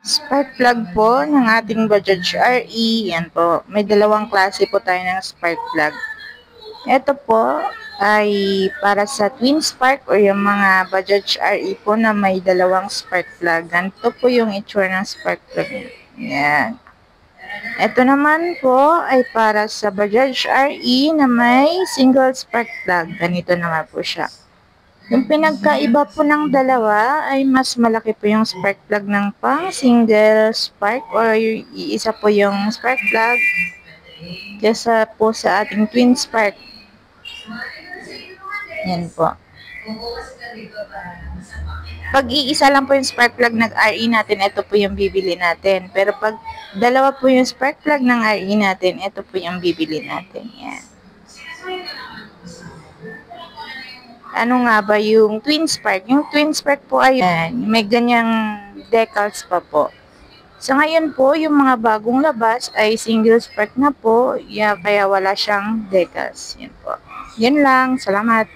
Spark plug po ng ating Bajaj RE. Yan po. May dalawang klase po tayo ng spark plug. Ito po ay para sa twin spark o yung mga Bajaj RE po na may dalawang spark plug. Ganito po yung itsura ng spark plug. Yan. Ito naman po ay para sa Bajaj RE na may single spark plug. Ganito naman po siya. Yung pinagkaiba po ng dalawa ay mas malaki po yung spark plug ng pang single spark or iisa po yung spark plug kesa po sa ating twin spark. Yan po. Pag iisa lang po yung spark plug ng RE natin, ito po yung bibili natin. Pero pag dalawa po yung spark plug ng RE natin, ito po yung bibili natin. Yan. Ano nga ba yung twin spark? Yung twin spark po ay may ganyang decals pa po. Sa ngayon po, yung mga bagong labas ay single spark na po, kaya wala siyang decals. Yan po. Yan lang. Salamat.